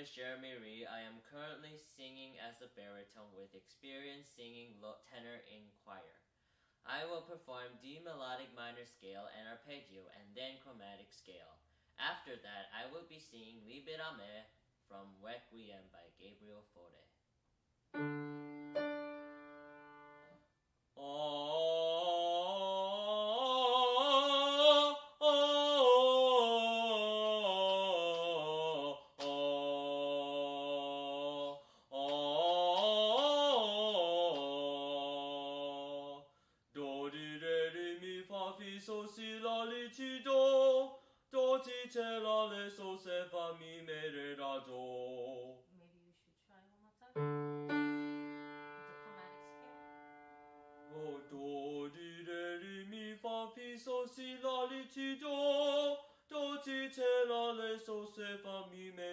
is Jeremy Ree. I am currently singing as a baritone with experience singing tenor in choir. I will perform D melodic minor scale and arpeggio and then chromatic scale. After that, I will be singing Libera-me from Requiem by Gabriel Fauré. So si la li ti do, do ti te la le so se fa mi me re ra do. Maybe you should try one more time. The chromatic scale. Oh, do di re ri mi fa fi so si la li ti do, do ti te la le so se fa mi me